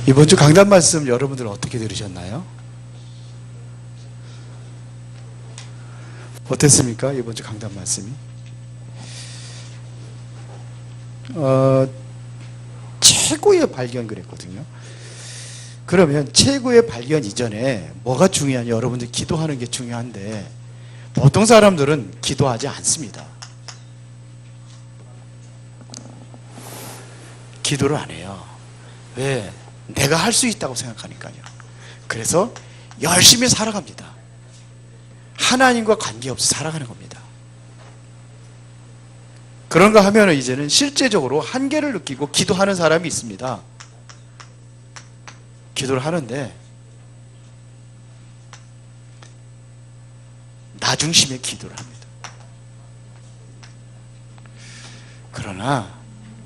이번 주 강단 말씀 여러분들 어떻게 들으셨나요? 어땠습니까? 이번 주 강단 말씀이? 최고의 발견 그랬거든요. 그러면 최고의 발견 이전에 뭐가 중요하냐? 여러분들 기도하는 게 중요한데 보통 사람들은 기도하지 않습니다. 기도를 안 해요. 왜? 내가 할 수 있다고 생각하니까요. 그래서 열심히 살아갑니다. 하나님과 관계없이 살아가는 겁니다. 그런가 하면 이제는 실제적으로 한계를 느끼고 기도하는 사람이 있습니다. 기도를 하는데 나 중심의 기도를 합니다. 그러나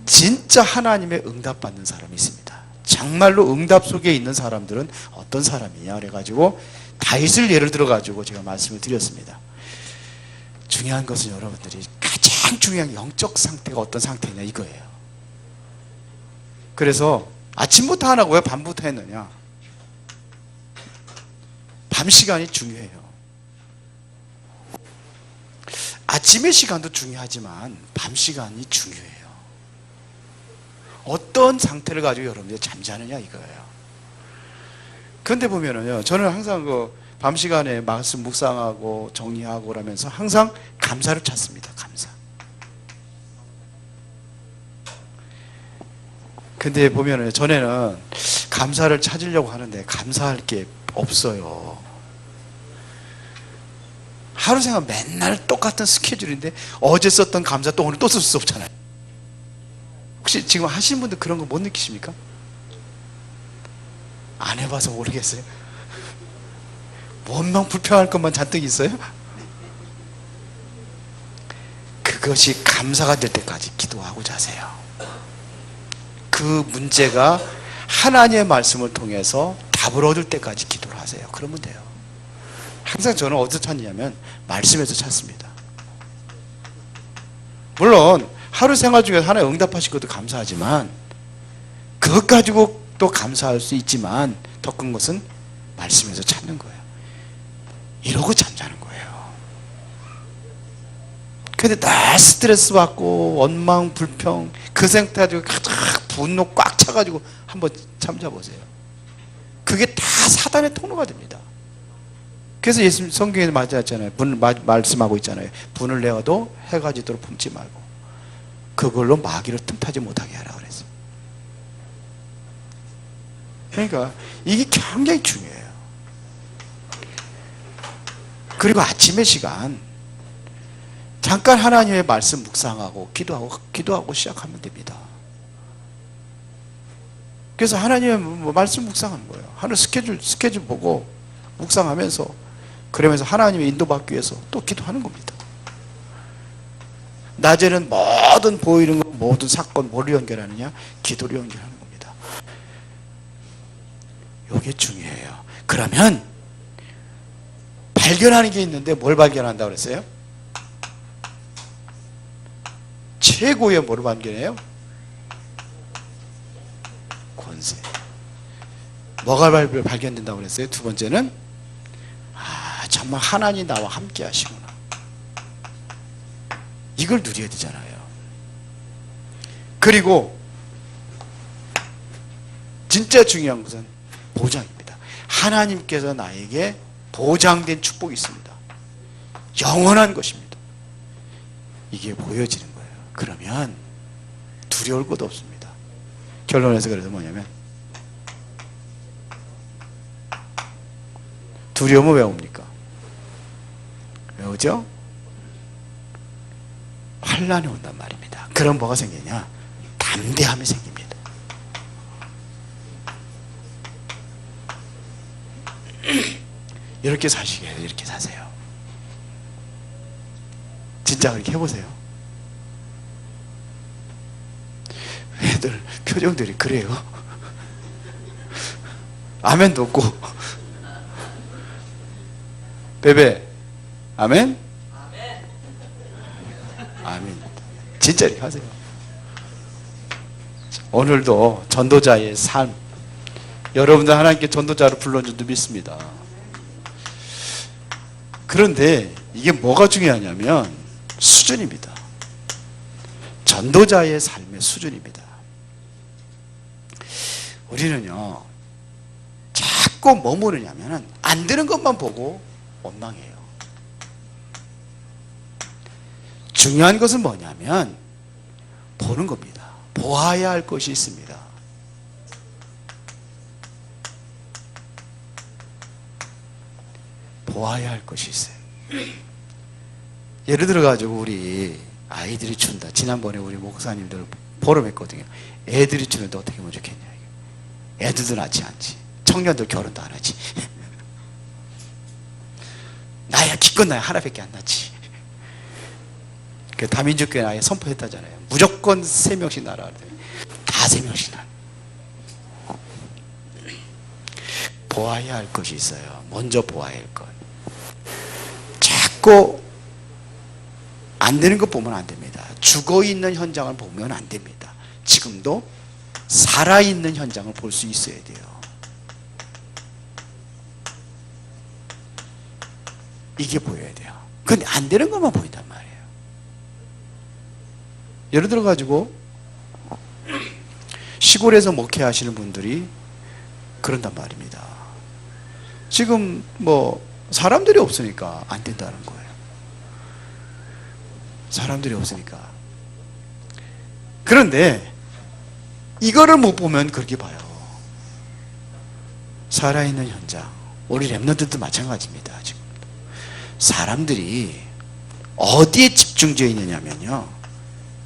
진짜 하나님의 응답받는 사람이 있습니다. 정말로 응답 속에 있는 사람들은 어떤 사람이냐 그래가지고 다윗을 예를 들어가지고 제가 말씀을 드렸습니다. 중요한 것은 여러분들이 가장 중요한 영적 상태가 어떤 상태냐 이거예요. 그래서 아침부터 안 하고 왜 밤부터 했느냐? 밤 시간이 중요해요. 아침의 시간도 중요하지만 밤 시간이 중요해요. 어떤 상태를 가지고 여러분들이 잠자느냐 이거예요. 그런데 보면은요, 저는 항상 그 밤 시간에 말씀 묵상하고 정리하고 그러면서 항상 감사를 찾습니다. 감사. 근데 보면은 전에는 감사를 찾으려고 하는데 감사할 게 없어요. 하루 생활 맨날 똑같은 스케줄인데 어제 썼던 감사 또 오늘 또 쓸 수 없잖아요. 혹시 지금 하시는 분들 그런 거 못 느끼십니까? 안 해봐서 모르겠어요. 원망 불평할 것만 잔뜩 있어요? 그것이 감사가 될 때까지 기도하고 자세요. 그 문제가 하나님의 말씀을 통해서 답을 얻을 때까지 기도를 하세요. 그러면 돼요. 항상 저는 어디서 찾냐면 말씀에서 찾습니다. 물론 하루 생활 중에서 하나님 응답하실 것도 감사하지만 그것 가지고 또 감사할 수 있지만 더 큰 것은 말씀에서 찾는 거예요. 이러고 잠자는 거예요. 근데 나 스트레스 받고 원망 불평 그 상태 가지고 가장 분노 꽉 차가지고 한번 잠자보세요. 그게 다 사단의 통로가 됩니다. 그래서 예수님 성경에 말했잖아요. 말씀하고 있잖아요. 분을 내어도 해가 지도록 품지 말고 그걸로 마귀를 틈타지 못하게 하라 그랬어요. 그러니까 이게 굉장히 중요해요. 그리고 아침의 시간 잠깐 하나님의 말씀 묵상하고 기도하고 시작하면 됩니다. 그래서 하나님의 말씀 묵상하는 거예요. 하루 스케줄 보고 묵상하면서 그러면서 하나님의 인도받기 위해서 또 기도하는 겁니다. 낮에는 모든 보이는 것, 모든 사건 뭐를 연결하느냐? 기도를 연결하는 겁니다. 이게 중요해요. 그러면 발견하는 게 있는데 뭘 발견한다고 그랬어요? 최고의 뭐를 발견해요? 권세. 뭐가 발견된다고 그랬어요? 두 번째는 정말 하나님이 나와 함께 하시구나. 이걸 누려야 되잖아요. 그리고 진짜 중요한 것은 보장입니다. 하나님께서 나에게 보장된 축복이 있습니다. 영원한 것입니다. 이게 보여지는 거예요. 그러면 두려울 것도 없습니다. 결론에서 그래서 뭐냐면 두려움은 왜 옵니까? 왜 오죠? 환난이 온단 말입니다. 그럼 뭐가 생기냐? 담대함이 생깁니다. 이렇게 사시게 해요. 이렇게 사세요. 진짜 그렇게 해보세요. 애들 표정들이 그래요. 아멘도 없고. 베베 아멘? 아멘. 진짜 이렇게 하세요. 오늘도 전도자의 삶 여러분들 하나님께 전도자로 불러준 줄 믿습니다. 그런데 이게 뭐가 중요하냐면 수준입니다. 전도자의 삶의 수준입니다. 우리는요, 자꾸 뭐 모르냐면 안 되는 것만 보고 원망해요. 중요한 것은 뭐냐면 보는 겁니다. 보아야 할 것이 있습니다. 보아야 할 것이 있어요. 예를 들어 가지고 우리 아이들이 춘다. 지난번에 우리 목사님들 포럼했거든요. 애들이 추는데 어떻게 하면 좋겠냐. 애들도 낳지 않지. 청년들 결혼도 안 하지. 나야 기껏 나야 하나밖에 안 낳지. 그 다민족교회 아예 선포했다잖아요. 무조건 3명씩 낳으라. 다 3명씩 낳아. 보아야 할 것이 있어요. 먼저 보아야 할 것. 자꾸 안 되는 것 보면 안 됩니다. 죽어있는 현장을 보면 안 됩니다. 지금도 살아있는 현장을 볼 수 있어야 돼요. 이게 보여야 돼요. 근데 안 되는 것만 보인단 말이에요. 예를 들어 가지고 시골에서 목회하시는 분들이 그런단 말입니다. 지금 뭐 사람들이 없으니까 안 된다는 거예요. 사람들이 없으니까. 그런데 이거를 못 보면 그렇게 봐요. 살아있는 현장. 우리 랩런트도 마찬가지입니다. 지금 사람들이 어디에 집중되어 있느냐면요,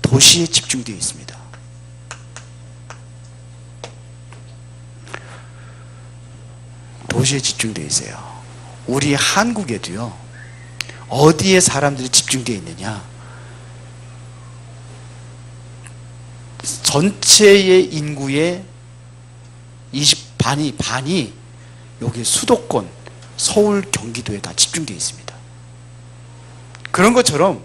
도시에 집중되어 있습니다. 도시에 집중되어 있어요. 우리 한국에도요, 어디에 사람들이 집중되어 있느냐, 전체의 인구의 반이 여기 수도권 서울 경기도에 다 집중되어 있습니다. 그런 것처럼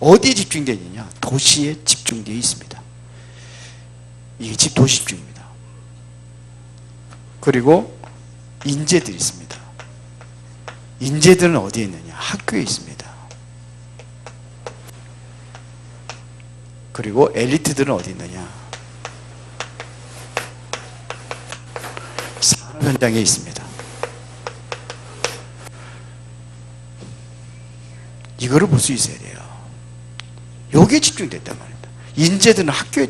어디에 집중되어 있느냐, 도시에 집중되어 있습니다. 이게 도시 집중입니다. 그리고 인재들이 있습니다. 인재들은 어디에 있느냐, 학교에 있습니다. 그리고 엘리트들은 어디 있느냐, 산업 현장에 있습니다. 이거를 볼 수 있어야 돼요. 여기에 집중됐단 말입니다. 인재들은 학교에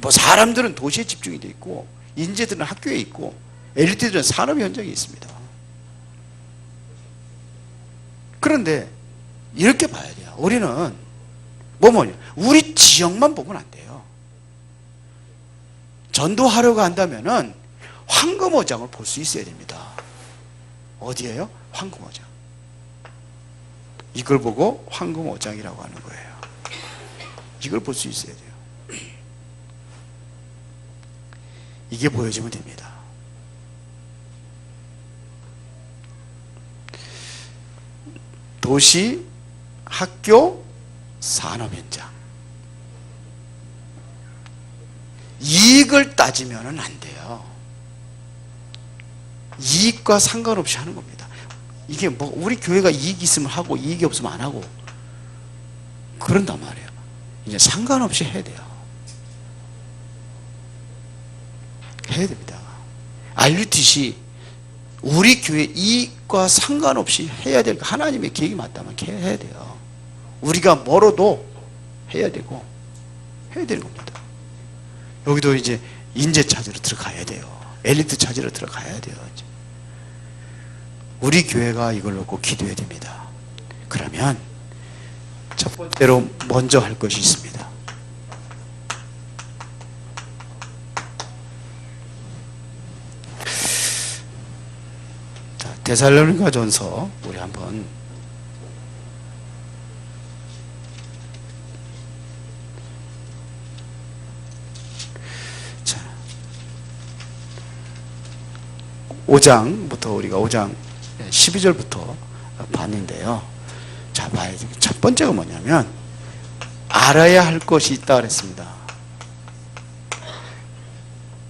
뭐 사람들은 도시에 집중이 돼 있고, 인재들은 학교에 있고, 엘리트들은 산업 현장에 있습니다. 그런데 이렇게 봐야 돼요. 우리는 뭐냐, 우리 지역만 보면 안 돼요. 전도하려고 한다면은 황금어장을 볼 수 있어야 됩니다. 어디예요? 황금어장. 이걸 보고 황금어장이라고 하는 거예요. 이걸 볼 수 있어야 돼요. 이게 보여지면 됩니다. 도시, 학교, 산업 현장. 이익을 따지면 안 돼요. 이익과 상관없이 하는 겁니다. 이게 뭐 우리 교회가 이익이 있으면 하고 이익이 없으면 안 하고 그런단 말이에요. 이제 상관없이 해야 돼요. 해야 됩니다. RUTC 우리 교회 이익과 상관없이 해야 될, 하나님의 계획이 맞다면 해야 돼요. 우리가 멀어도 해야 되고 해야 되는 겁니다. 여기도 이제 인재 찾으러 들어가야 돼요. 엘리트 찾으러 들어가야 돼요. 우리 교회가 이걸 놓고 기도해야 됩니다. 그러면 첫 번째로 먼저 할 것이 있습니다. 자, 데살로니가전서 우리 한번 자 5장부터 우리가 5장 12절부터 봤는데요. 자, 봐야 돼. 첫 번째가 뭐냐면 알아야 할 것이 있다 그랬습니다.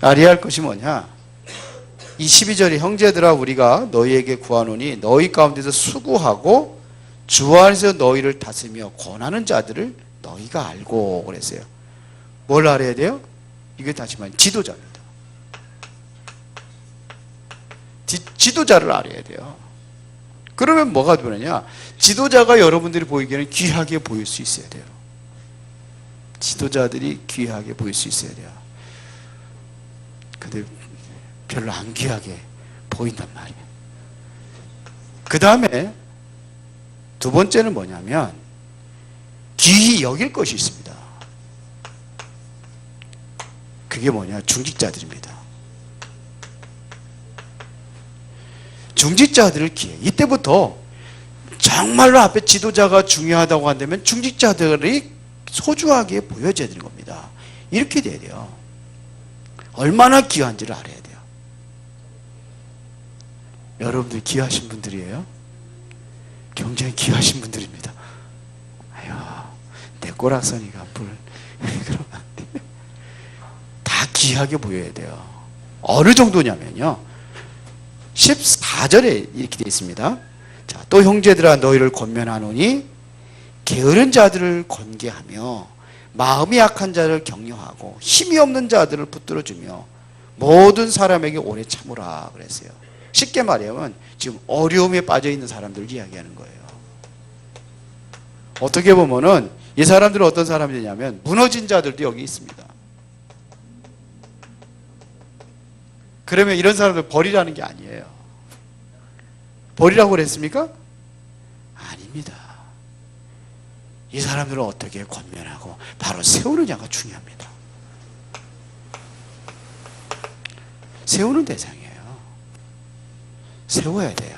알아야 할 것이 뭐냐? 이 12절에 형제들아 우리가 너희에게 구하노니 너희 가운데서 수고하고 주 안에서 너희를 다스리며 권하는 자들을 너희가 알고 그랬어요. 뭘 알아야 돼요? 이게 다시 말해 지도자입니다. 지도자를 알아야 돼요. 그러면 뭐가 되느냐? 지도자가 여러분들이 보이기에는 귀하게 보일 수 있어야 돼요. 지도자들이 귀하게 보일 수 있어야 돼요. 근데 별로 안 귀하게 보인단 말이에요. 그 다음에 두 번째는 뭐냐면 귀히 여길 것이 있습니다. 그게 뭐냐? 중직자들입니다. 중직자들을 귀해. 이때부터 정말로 앞에 지도자가 중요하다고 한다면 중직자들이 소중하게 보여져야 되는 겁니다. 이렇게 돼야 돼요. 얼마나 귀한지를 알아야 돼요. 여러분들 귀하신 분들이에요. 굉장히 귀하신 분들입니다. 아유, 내 꼬락서니가 그러면 안 돼. 다 귀하게 보여야 돼요. 어느 정도냐면요. 14절에 이렇게 되어 있습니다. 자, 또 형제들아 너희를 권면하노니 게으른 자들을 권계하며 마음이 약한 자를 격려하고 힘이 없는 자들을 붙들어주며 모든 사람에게 오래 참으라 그랬어요. 쉽게 말하면 지금 어려움에 빠져 있는 사람들을 이야기하는 거예요. 어떻게 보면은 이 사람들은 어떤 사람이냐면 무너진 자들도 여기 있습니다. 그러면 이런 사람들 버리라는 게 아니에요. 버리라고 그랬습니까? 아닙니다. 이 사람들을 어떻게 권면하고 바로 세우느냐가 중요합니다. 세우는 대상이에요. 세워야 돼요.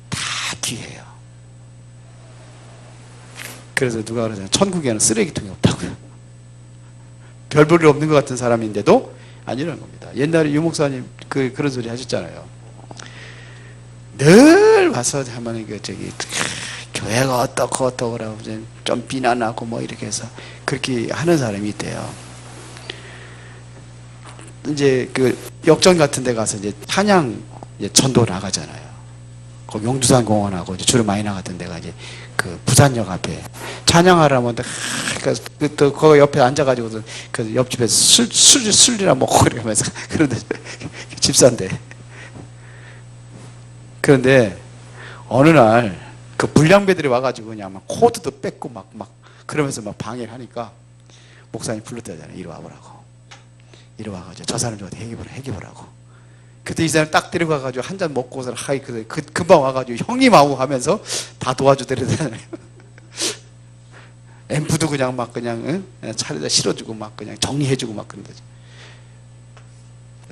다 귀해요. 그래서 누가 그러잖아요. 천국에는 쓰레기통이 없다고요. 별 볼일 없는 것 같은 사람인데도 아니라는 겁니다. 옛날에 유 목사님 그런 소리 하셨잖아요. 늘 와서 하면 교회가 어떻고 그러고 좀 비난하고 뭐 이렇게 해서 그렇게 하는 사람이 있대요. 이제 그 역전 같은 데 가서 이제 찬양 전도 나가잖아요. 거기 용두산 공원하고 이제 주로 많이 나갔던 데가 이제 그 부산역 앞에 찬양하라면 또 거기 옆에 앉아가지고 그 옆집에서 술이나 먹고 그러면서 그런데 집사인데 그런데 어느 날 그 불량배들이 와가지고 그냥 막 코드도 뺏고 막 그러면서 막 방해를 하니까 목사님 불렀다잖아요. 이리 와보라고. 이리 와가지고 저 사람 좀 해결하라고. 그때 이 사람 딱 데려가가지고 한 잔 먹고서 금방 와가지고 형님 하고 하면서 다 도와주더라잖아요. 앰프도 그냥 차례다 실어주고 막 그냥 정리해주고 막 그런 거지.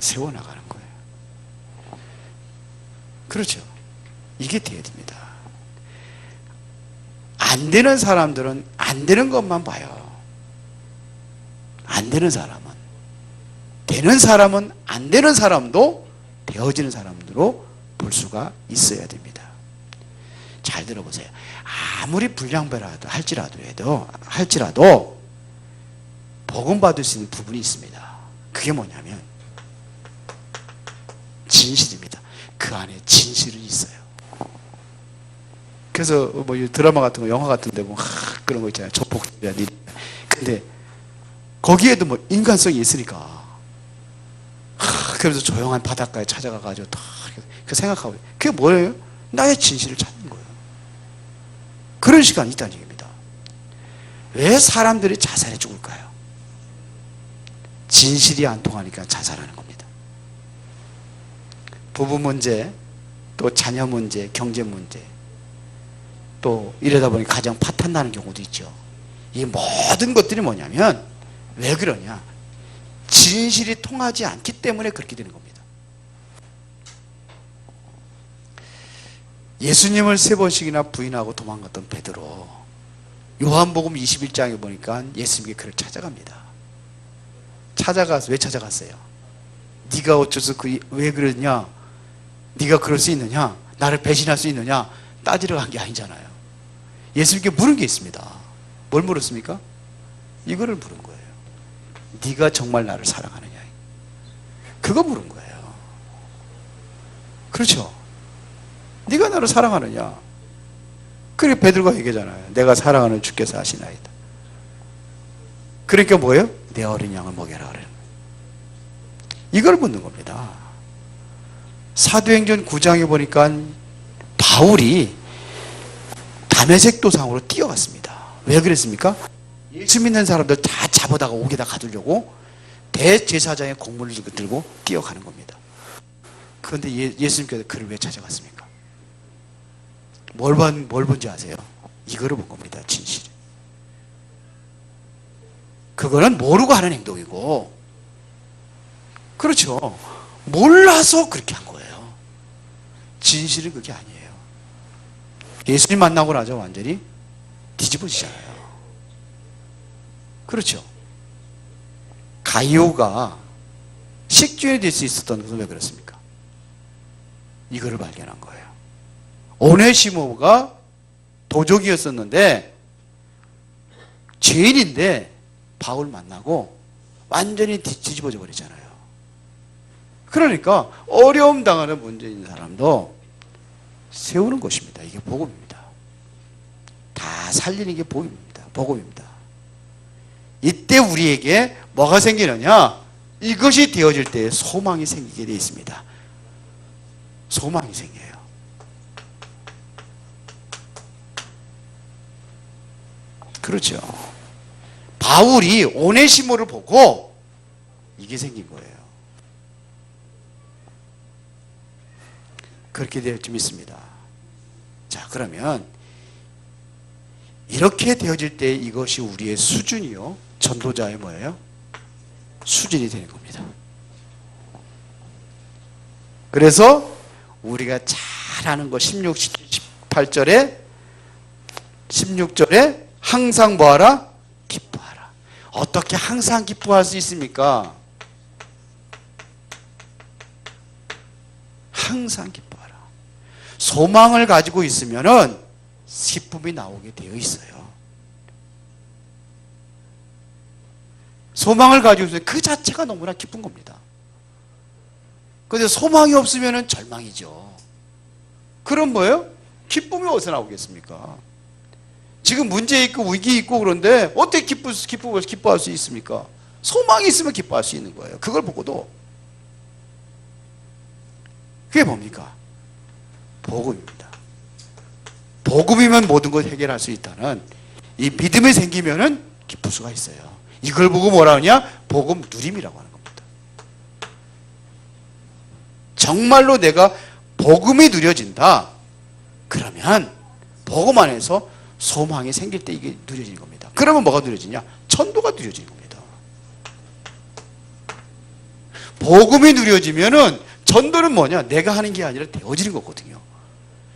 세워나가는 거예요. 그렇죠. 이게 돼야 됩니다. 안 되는 사람들은 안 되는 것만 봐요. 안 되는 사람은. 되는 사람은 안 되는 사람도 되어지는 사람으로 볼 수가 있어야 됩니다. 잘 들어보세요. 아무리 불량배라도 할지라도 복음 받을 수 있는 부분이 있습니다. 그게 뭐냐면 진실입니다. 그 안에 진실은 있어요. 그래서 뭐 드라마 같은 거, 영화 같은 데 보면 그런 거 있잖아요. 조폭들이야. 근데 거기에도 뭐 인간성이 있으니까 그래서 조용한 바닷가에 찾아가가지고 다 생각하고 그게 뭐예요? 나의 진실을 찾는 거예요. 그런 시간이 있다는 얘기입니다. 왜 사람들이 자살해 죽을까요? 진실이 안 통하니까 자살하는 겁니다. 부부 문제, 또 자녀 문제, 경제 문제, 또 이러다 보니 가정 파탄 나는 경우도 있죠. 이 모든 것들이 뭐냐면 왜 그러냐? 진실이 통하지 않기 때문에 그렇게 되는 겁니다. 예수님을 3번씩이나 부인하고 도망갔던 베드로, 요한복음 21장에 보니까 예수님께 그를 찾아갑니다. 찾아가서 왜 찾아갔어요? 네가 어째서 왜 그러냐? 네가 그럴 수 있느냐? 나를 배신할 수 있느냐? 따지러 간 게 아니잖아요. 예수님께 물은 게 있습니다. 뭘 물었습니까? 이거를 물은 거예요. 네가 정말 나를 사랑하느냐? 그거 물은 거예요. 그렇죠? 네가 나를 사랑하느냐? 그래 베드로가 얘기하잖아요. 내가 사랑하는 주께서 아시나이다. 그러니까 뭐예요? 내 어린 양을 먹여라 그래요. 이걸 묻는 겁니다. 사도행전 9장에 보니까 바울이 다메섹 도상으로 뛰어갔습니다. 왜 그랬습니까? 예수 믿는 사람들 다 잡아다가 옥에다 가두려고 대제사장의 공문을 들고 뛰어가는 겁니다. 그런데 예수님께서 그를 왜 찾아갔습니까? 뭘 본지 아세요? 이거를 본 겁니다. 진실. 그거는 모르고 하는 행동이고, 그렇죠. 몰라서 그렇게 한 거예요. 진실은 그게 아니에요. 예수님 만나고 나서 완전히 뒤집어지잖아요. 그렇죠. 가이오가 식주인이 될 수 있었던 것은 왜 그렇습니까? 이거를 발견한 거예요. 오네시모가 도적이었었는데 죄인인데 바울 만나고 완전히 뒤집어져 버리잖아요. 그러니까 어려움 당하는 문제 있는 사람도 세우는 것입니다. 이게 복음입니다. 다 살리는 게 복음입니다. 복음입니다. 이때 우리에게 뭐가 생기느냐? 이것이 되어질 때 소망이 생기게 되어 있습니다. 소망이 생겨요. 그렇죠. 바울이 오네시모를 보고 이게 생긴 거예요. 그렇게 될 줄 믿습니다. 자, 그러면 이렇게 되어질 때 이것이 우리의 수준이요, 전도자의 뭐예요? 수준이 되는 겁니다. 그래서 우리가 잘 아는 거 16, 18절에 16절에 항상 뭐하라? 기뻐하라. 어떻게 항상 기뻐할 수 있습니까? 항상 기뻐하라. 소망을 가지고 있으면은 기쁨이 나오게 되어 있어요. 소망을 가지고 있으면 그 자체가 너무나 기쁜 겁니다. 그런데 소망이 없으면 절망이죠. 그럼 뭐예요? 기쁨이 어디서 나오겠습니까? 지금 문제 있고 위기 있고 그런데 어떻게 기뻐할 수 있습니까? 소망이 있으면 기뻐할 수 있는 거예요. 그걸 보고도. 그게 뭡니까? 복음입니다. 복음이면 모든 걸 해결할 수 있다는 이 믿음이 생기면은 기쁠 수가 있어요. 이걸 보고 뭐라 하냐? 복음 누림이라고 하는 겁니다. 정말로 내가 복음이 누려진다. 그러면 복음 안에서 소망이 생길 때 이게 누려지는 겁니다. 그러면 뭐가 누려지냐? 천도가 누려지는 겁니다. 복음이 누려지면은 전도는 뭐냐? 내가 하는 게 아니라 되어지는 거거든요.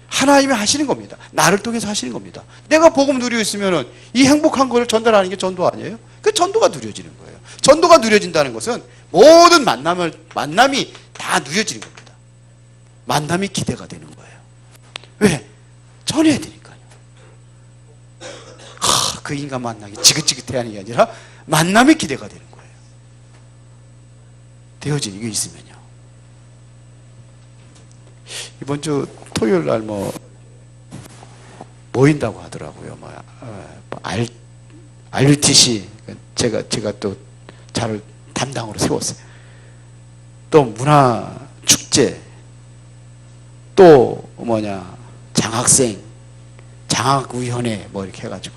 하나님이 하시는 겁니다. 나를 통해서 하시는 겁니다. 내가 복음 누리고 있으면은 이 행복한 것을 전달하는 게 전도 아니에요? 그 전도가 누려지는 거예요. 전도가 누려진다는 것은 모든 만남이 다 누려지는 겁니다. 만남이 기대가 되는 거예요. 왜? 전해야 되니까요. 그 인간 만나기 지긋지긋해하는 게 아니라 만남이 기대가 되는 거예요. 되어지는 게 있으면요. 이번 주 토요일 날 모인다고 하더라고요. RUTC 제가 또 자를 담당으로 세웠어요. 또 문화 축제, 또 장학생, 장학위원회 이렇게 해가지고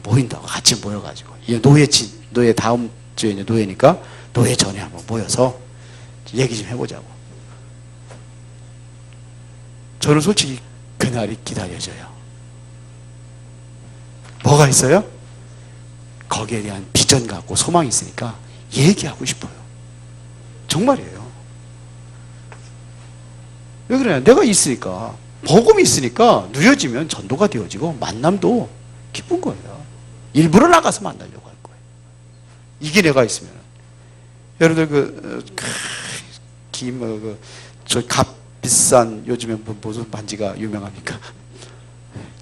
모인다고 같이 모여가지고 노예 다음 주에 이제 노예니까 노예 전에 한번 모여서 얘기 좀 해보자고. 저는 솔직히 그날이 기다려져요. 뭐가 있어요? 거기에 대한 비전 갖고 소망이 있으니까 얘기하고 싶어요. 정말이에요. 왜 그래요? 내가 있으니까, 복음이 있으니까 누려지면 전도가 되어지고 만남도 기쁜 거예요. 일부러 나가서 만나려고 할 거예요. 이게 내가 있으면. 여러분들 저 값비싼 요즘에 무슨 반지가 유명합니까?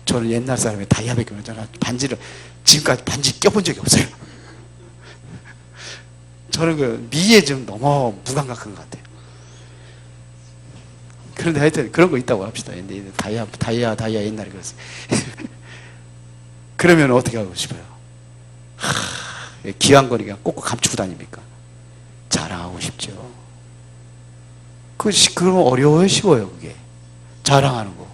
저는 옛날 사람이 다이아백이 반지를 지금까지 반지 껴본 적이 없어요. 저는 미에 좀 너무 무감각한 것 같아요. 그런데 하여튼 그런 거 있다고 합시다. 근데 다이아 옛날에 그랬어요. 그러면 어떻게 하고 싶어요? 귀한 거니까 꼭 감추고 다닙니까? 자랑하고 싶죠. 그러면 어려워요, 쉬워요, 그게? 자랑하는 거.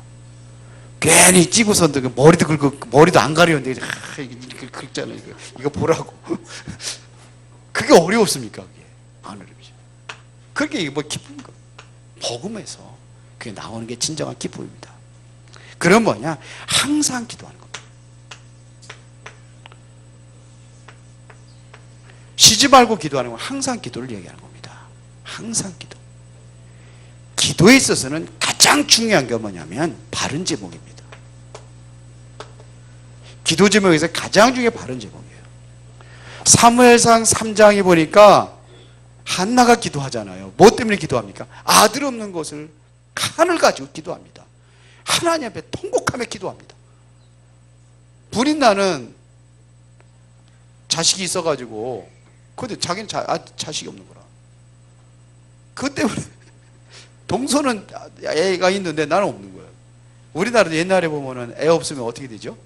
괜히 찌고서 머리도 긁고, 머리도 안 가리는데, 이렇게 긁잖아요. 이거 보라고. 그게 어려웠습니까, 그게? 안 어렵죠. 그게 뭐 기쁜 거. 복음에서 그게 나오는 게 진정한 기쁨입니다. 그럼 뭐냐? 항상 기도하는 겁니다. 쉬지 말고 기도하는 건 항상 기도를 얘기하는 겁니다. 항상 기도. 기도에 있어서는 가장 중요한 게 뭐냐면 바른 제목입니다. 기도 제목에서 가장 중요한 바른 제목이에요. 사무엘상 3장에 보니까 한나가 기도하잖아요. 뭐 때문에 기도합니까? 아들 없는 것을 칸을 가지고 기도합니다. 하나님 앞에 통곡하며 기도합니다. 브린나는 자식이 있어가지고 근데 자기는 자식이 없는 거라. 그것 때문에 동서는 애가 있는데 나는 없는 거예요. 우리나라도 옛날에 보면은 애 없으면 어떻게 되죠?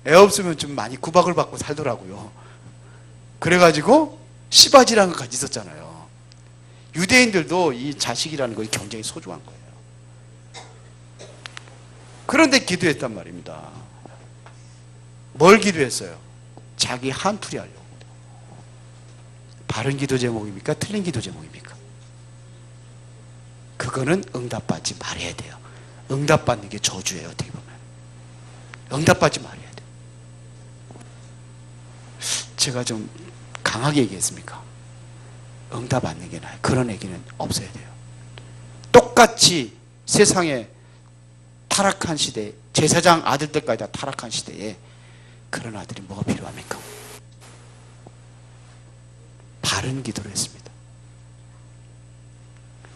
애 없으면 좀 많이 구박을 받고 살더라고요. 그래가지고 시바지라는 것까지 있었잖아요. 유대인들도 이 자식이라는 것이 굉장히 소중한 거예요. 그런데 기도했단 말입니다. 뭘 기도했어요? 자기 한풀이 하려고. 바른 기도 제목입니까? 틀린 기도 제목입니까? 그거는 응답받지 말아야 돼요. 응답받는 게 저주예요, 어떻게 보면. 응답받지 말아야 돼요. 제가 좀 강하게 얘기했습니까? 응답받는 게 나아요. 그런 얘기는 없어야 돼요. 똑같이 세상에 타락한 시대에, 제사장 아들들까지 다 타락한 시대에 그런 아들이 뭐가 필요합니까? 바른 기도를 했습니다.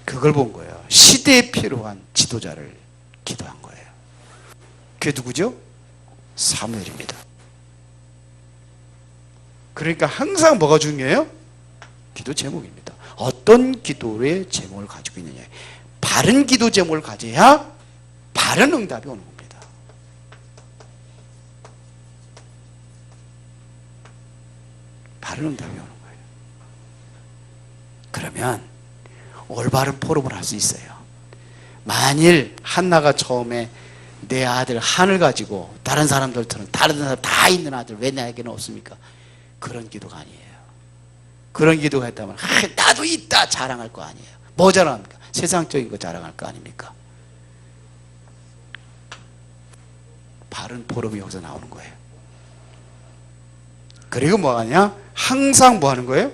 그걸 본 거예요. 시대에 필요한 지도자를 기도한 거예요. 그게 누구죠? 사무엘입니다. 그러니까 항상 뭐가 중요해요? 기도 제목입니다. 어떤 기도의 제목을 가지고 있느냐. 바른 기도 제목을 가져야 바른 응답이 오는 겁니다. 바른 응답이 오는 거예요. 그러면 올바른 포럼을 할 수 있어요. 만일 한나가 처음에 내 아들 한을 가지고 다른 사람들처럼 다른 사람 다 있는 아들 왜 나에게는 없습니까? 그런 기도가 아니에요. 그런 기도가 했다면 나도 있다 자랑할 거 아니에요. 뭐 자랑합니까? 세상적인 거 자랑할 거 아닙니까? 바른 포럼이 여기서 나오는 거예요. 그리고 뭐 하냐? 항상 뭐 하는 거예요?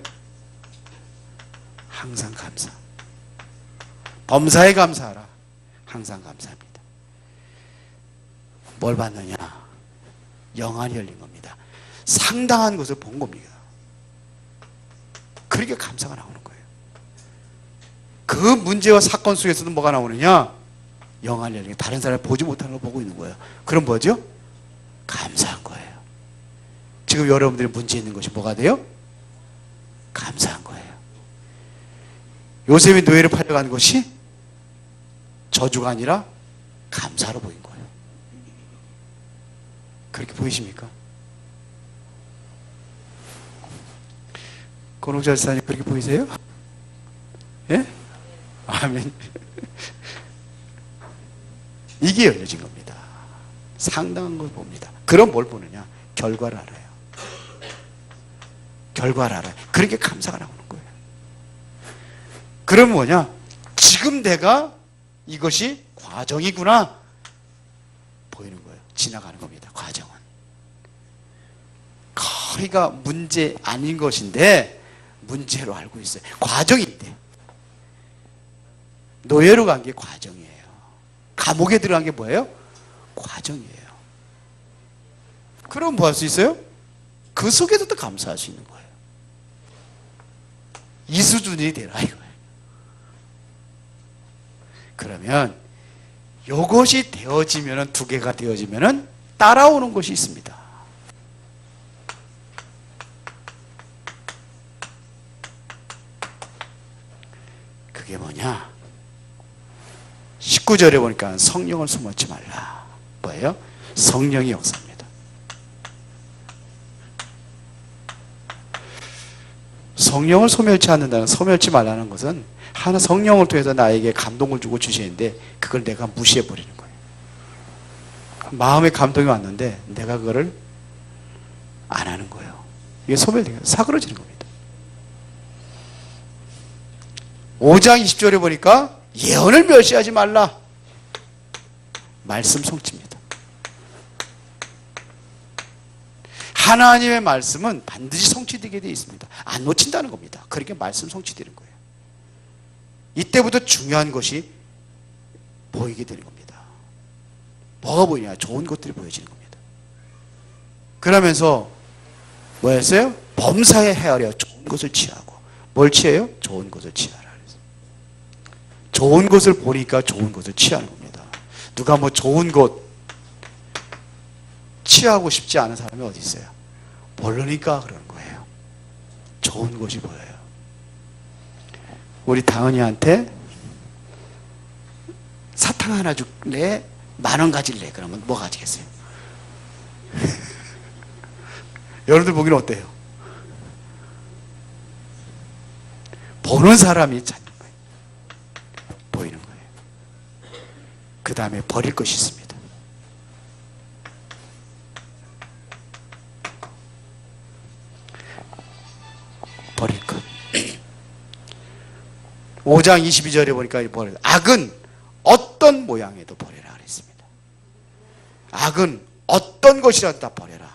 항상 감사. 범사에 감사하라. 항상 감사합니다. 뭘 받느냐? 영안이 열린 겁니다. 상당한 것을 본 겁니다. 그러니까 감사가 나오는 거예요. 그 문제와 사건 속에서도 뭐가 나오느냐? 영안이 열린 게 다른 사람이 보지 못하는 걸 보고 있는 거예요. 그럼 뭐죠? 감사한 거예요. 지금 여러분들이 문제 있는 것이 뭐가 돼요? 감사한 거예요. 요셉이 노예를 팔려간 것이 저주가 아니라 감사로 보인 거예요. 그렇게 보이십니까? 권옥자 지사님 그렇게 보이세요? 예? 아멘. 이게 열려진 겁니다. 상당한 걸 봅니다. 그럼 뭘 보느냐? 결과를 알아요. 결과를 알아요. 그렇게 감사가 나오는 거예요. 그럼 뭐냐? 지금 내가 이것이 과정이구나 보이는 거예요. 지나가는 겁니다. 과정은. 거의가 문제 아닌 것인데 문제로 알고 있어요. 과정인데. 노예로 간 게 과정이에요. 감옥에 들어간 게 뭐예요? 과정이에요. 그럼 뭐 할 수 있어요? 그 속에서 또 감사할 수 있는 거예요. 이 수준이 되라 이거예요. 그러면 이것이 되어지면 두 개가 되어지면 따라오는 것이 있습니다. 그게 뭐냐? 19절에 보니까 성령을 소멸치 말라. 뭐예요? 성령이 역사입니다. 성령을 소멸치 않는다는, 소멸치 말라는 것은 하나 성령을 통해서 나에게 감동을 주고 주시는데 그걸 내가 무시해 버리는 거예요. 마음에 감동이 왔는데 내가 그거를 안 하는 거예요. 이게 소멸된 거예요. 사그러지는 겁니다. 5장 20절에 보니까 예언을 멸시하지 말라. 말씀 성취입니다. 하나님의 말씀은 반드시 성취되게 되어 있습니다. 안 놓친다는 겁니다. 그러니까 말씀 성취되는 거예요. 이때부터 중요한 것이 보이게 되는 겁니다. 뭐가 보이냐? 좋은 것들이 보여지는 겁니다. 그러면서 뭐였어요? 범사에 헤아려 좋은 것을 취하고. 뭘 취해요? 좋은 것을 취하라. 좋은 것을 보니까 좋은 것을 취하는 겁니다. 누가 뭐 좋은 것 취하고 싶지 않은 사람이 어디 있어요? 모르니까 그러는 거예요. 좋은 것이 보여요. 우리 다은이한테 사탕 하나 줄래? 10,000원 가질래? 그러면 뭐 가지겠어요? 여러분들 보기는 어때요? 보는 사람이 찾는 거예요. 보이는 거예요. 그 다음에 버릴 것이 있습니다. 버릴 것. 5장 22절에 보니까 버려. 악은 어떤 모양에도 버려라 그랬습니다. 악은 어떤 것이라도 다 버려라.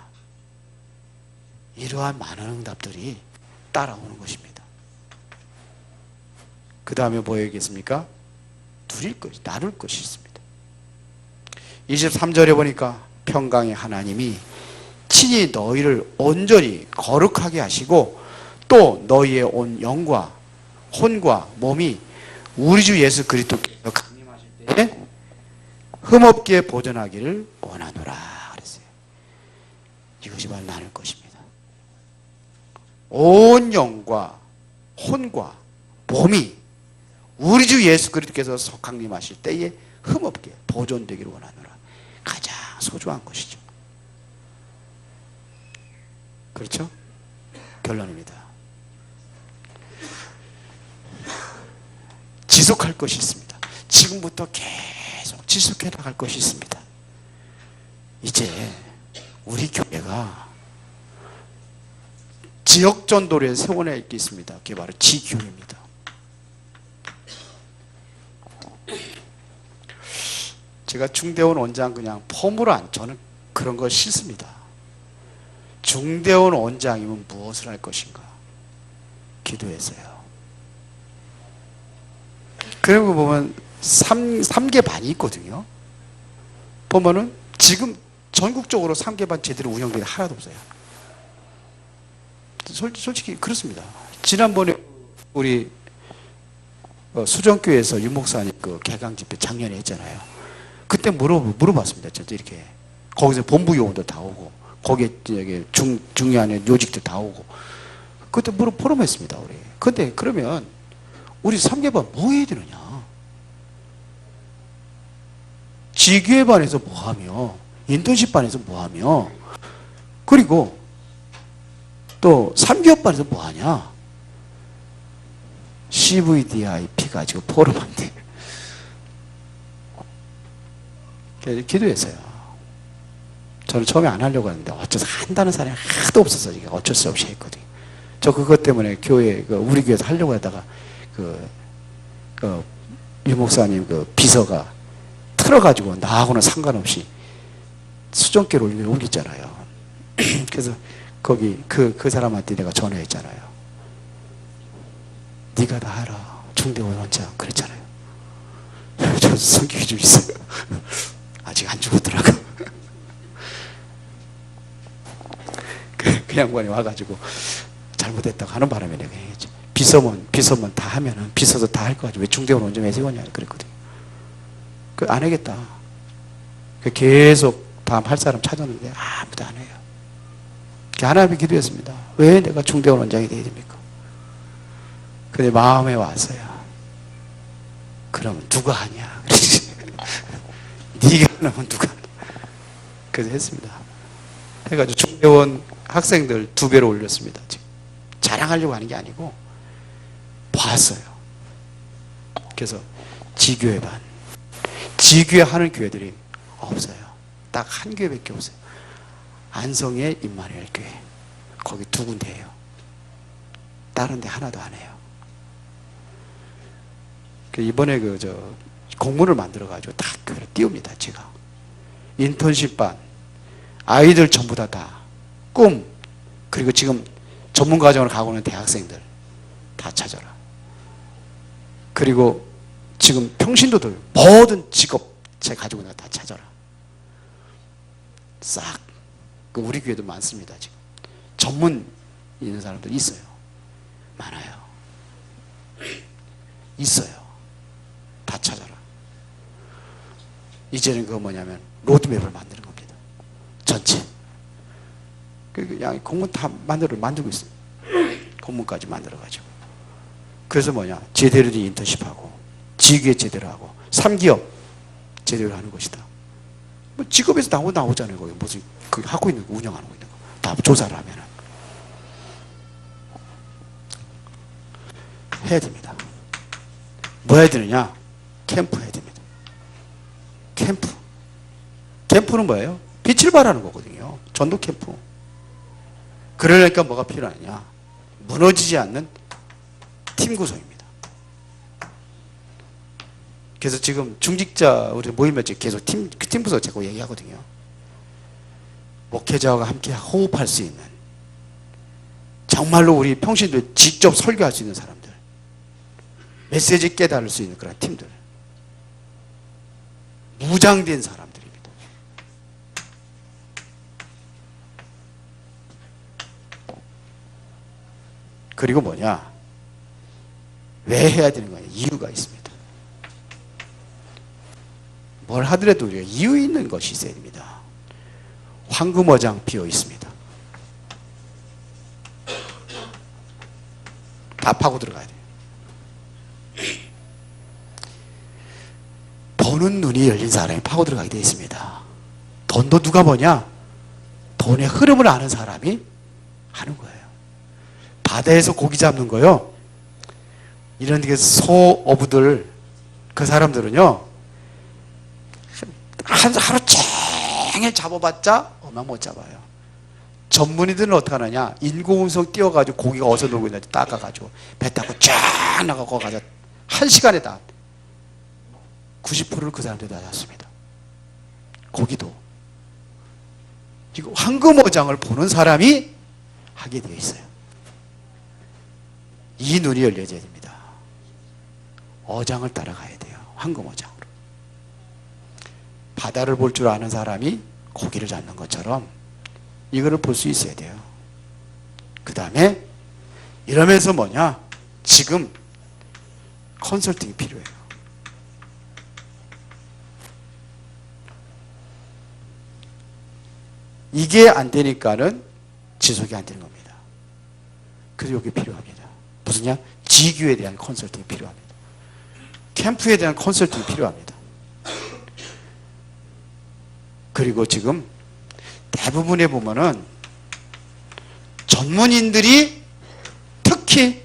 이러한 많은 응답들이 따라오는 것입니다. 그 다음에 뭐 얘기했습니까? 누릴 것이, 나눌 것이 있습니다. 23절에 보니까 평강의 하나님이 친히 너희를 온전히 거룩하게 하시고 또 너희의 온 영과 혼과 몸이 우리 주 예수 그리스도께서 강림하실 때에 흠없게 보존하기를 원하노라 그랬어요. 이것이 바로 나눌 것입니다. 온 영과 혼과 몸이 우리 주 예수 그리스도께서 강림하실 때에 흠없게 보존되기를 원하노라. 가장 소중한 것이죠. 그렇죠? 결론입니다. 지속할 것이 있습니다. 지금부터 계속 지속해 나갈 것이 있습니다. 이제 우리 교회가 지역전도를 세워낼 게 있습니다. 그게 바로 지교회입니다. 제가 중대원 원장 그냥 폼으로 안, 저는 그런 거 싫습니다. 중대원 원장이면 무엇을 할 것인가? 기도해서요. 그리고 보면 3개 반이 있거든요. 보면은 지금 전국적으로 3개 반 제대로 운영되는 게 하나도 없어요. 솔직히 그렇습니다. 지난번에 우리 수정교회에서 유 목사님 그 개강 집회 작년에 했잖아요. 그때 물어봤습니다. 진짜 이렇게 거기서 본부 요원도 다 오고 거기에 중요한 요직도 다 오고 그때 포럼했습니다. 우리. 근데 그러면 우리 3개 반 뭐 해야 되느냐? 지교회 반에서 뭐 하며 인턴십 반에서 뭐 하며 그리고 또 3교회 반에서 뭐 하냐? CVDIP 가지고 포럼한대. 기도했어요. 저는 처음에 안 하려고 했는데 어째서 한다는 사람이 하도 없어서 어쩔 수 없이 했거든요. 저 그것 때문에 교회 우리 교회에서 하려고 하다가 유 목사님 비서가 틀어가지고 나하고는 상관없이 수정교로 옮겼잖아요. 그래서 거기 그 사람한테 내가 전화했잖아요. 네가 다 하라. 중대원 원장 그랬잖아요. 저 성격이 좀 있어요. 아직 안 죽었더라고. 그 양반이 와가지고 잘못했다고 하는 바람에 내가 얘기했죠. 비서면 다 하면은 비서도 다 할 거 가지고 왜 중대원 원장 왜 세웠냐 그랬거든요. 안 하겠다. 계속 다음 할 사람 찾았는데 아무도 안 해요. 하나님께 기도했습니다. 왜 내가 중대원 원장이 돼야 됩니까? 근데 마음에 왔어요. 그럼 누가 하냐? 네가 안 하면 누가. 그래서 했습니다. 해가지고 중대원 학생들 2배로 올렸습니다. 지금 자랑하려고 하는 게 아니고 봤어요. 그래서 지교회 반, 지교회 하는 교회들이 없어요. 딱 한 교회밖에 없어요. 안성의 임마누엘 교회, 거기 2군데예요. 다른 데 하나도 안 해요. 이번에 공문을 만들어가지고 다 교회를 띄웁니다. 제가 인턴십반, 아이들 전부 다 꿈, 그리고 지금 전문과정을 가고 있는 대학생들 다 찾아라. 그리고 지금 평신도들 모든 직업 제가 가지고 있는 거 다 찾아라. 싹. 우리 교회도 많습니다. 지금 전문 있는 사람들 있어요. 많아요. 있어요. 다 찾아라. 이제는 그거 뭐냐면 로드맵을 만드는 겁니다. 전체. 그냥 공문 다 만들고 있어요. 공문까지 만들어가지고. 그래서 뭐냐, 제대로 된 인턴십하고 지교에 제대로 하고 3기업 제대로 하는 것이다. 뭐 직업에서 나오잖아요. 거기 무슨 그 하고 있는 거, 운영하고 있는 거 다 조사를 하면은 해야 됩니다. 뭐 해야 되느냐? 캠프 해야 됩니다. 캠프는 뭐예요? 빛을 발하는 거거든요. 전도 캠프. 그러니까 뭐가 필요하냐? 무너지지 않는 팀 구성입니다. 그래서 지금 중직자 우리 모임에 계속 팀 구성 자꾸 얘기하거든요. 목회자와 함께 호흡할 수 있는, 정말로 우리 평신도에 직접 설교할 수 있는 사람들, 메시지 깨달을 수 있는 그런 팀들, 무장된 사람들입니다. 그리고 뭐냐, 왜 해야 되는 거냐? 이유가 있습니다. 뭘 하더라도 우리가 이유 있는 것이 있어야 됩니다. 황금어장 비어 있습니다. 다 파고 들어가야 돼요. 보는 눈이 열린 사람이 파고 들어가게 되어 있습니다. 돈도 누가 버냐? 돈의 흐름을 아는 사람이 하는 거예요. 바다에서 고기 잡는 거요. 이런 게 소어부들, 그 사람들은요, 하루 종일 잡아봤자 얼마 못 잡아요. 전문의들은 어떻게 하느냐, 인공운송 띄워가지고 고기가 어디서 놀고 있는지 닦아가지고 배 타고 쫙 나가고 가서 1시간에 다 90%를 그 사람들이 다 잡습니다. 고기도. 이거 황금어장을 보는 사람이 하게 되어 있어요. 이 눈이 열려져야 됩니다. 어장을 따라가야 돼요. 황금어장으로. 바다를 볼 줄 아는 사람이 고기를 잡는 것처럼 이거를 볼 수 있어야 돼요. 그 다음에 이러면서 뭐냐, 지금 컨설팅이 필요해요. 이게 안 되니까는 지속이 안 되는 겁니다. 그래서 이게 필요합니다. 무슨냐? 지교에 대한 컨설팅이 필요합니다. 캠프에 대한 컨설팅이 필요합니다. 그리고 지금 대부분에 보면은 전문인들이 특히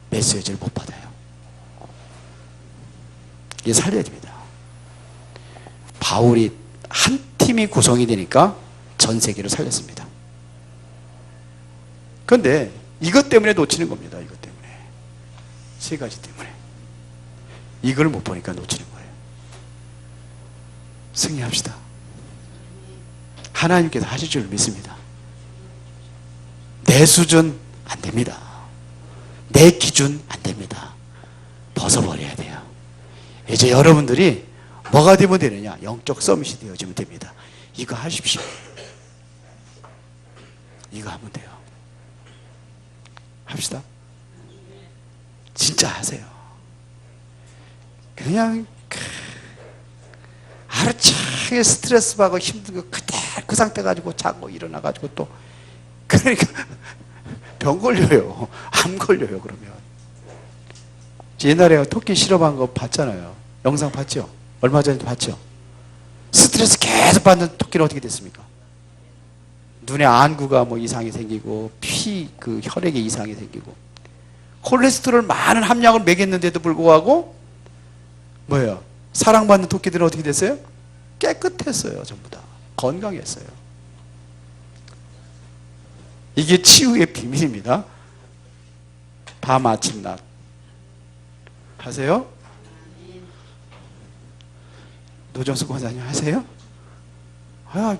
메시지를 못 받아요. 이게 살려야 됩니다. 바울이 한 팀이 구성이 되니까 전 세계를 살렸습니다. 그런데 이것 때문에 놓치는 겁니다. 이것 때문에. 3가지 때문에. 이걸 못 보니까 놓치는 거예요. 승리합시다. 하나님께서 하실 줄 믿습니다. 내 수준 안 됩니다. 내 기준 안 됩니다. 벗어버려야 돼요. 이제 여러분들이 뭐가 되면 되느냐? 영적 서밋이 되어지면 됩니다. 이거 하십시오. 이거 하면 돼요. 합시다. 진짜 하세요. 그냥 하루 종일 스트레스 받고 힘들고 그대로 그 상태 가지고 자고 일어나 가지고 또 그러니까 병 걸려요. 암 걸려요. 그러면 옛날에 토끼 실험한 거 봤잖아요. 영상 봤죠? 얼마 전에도 봤죠? 스트레스 계속 받는 토끼는 어떻게 됐습니까? 눈에 안구가 뭐 이상이 생기고 그 혈액에 이상이 생기고 콜레스테롤 많은 함량을 먹였는데도 불구하고 뭐예요? 사랑받는 토끼들은 어떻게 됐어요? 깨끗했어요. 전부 다 건강했어요. 이게 치유의 비밀입니다. 밤 아침 낮 하세요? 노정수 권사님 하세요?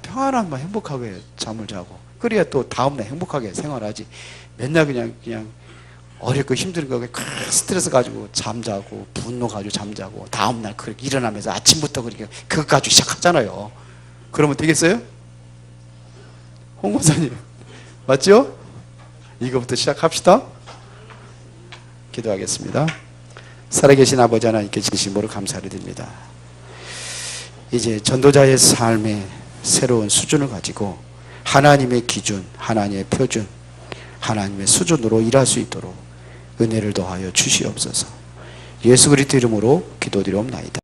평안한 행복하게 잠을 자고 그래야 또 다음날 행복하게 생활하지. 맨날 그냥 어렵고 힘든 거 스트레스 가지고 잠자고 분노 가지고 잠자고 다음날 그렇게 일어나면서 아침부터 그렇게 그것 가지고 시작하잖아요. 그러면 되겠어요? 홍 권사님 맞죠? 이거부터 시작합시다. 기도하겠습니다. 살아계신 아버지 하나님께 진심으로 감사를 드립니다. 이제 전도자의 삶의 새로운 수준을 가지고 하나님의 기준, 하나님의 표준, 하나님의 수준으로 일할 수 있도록 은혜를 더하여 주시옵소서. 예수 그리스도 이름으로 기도드리옵나이다.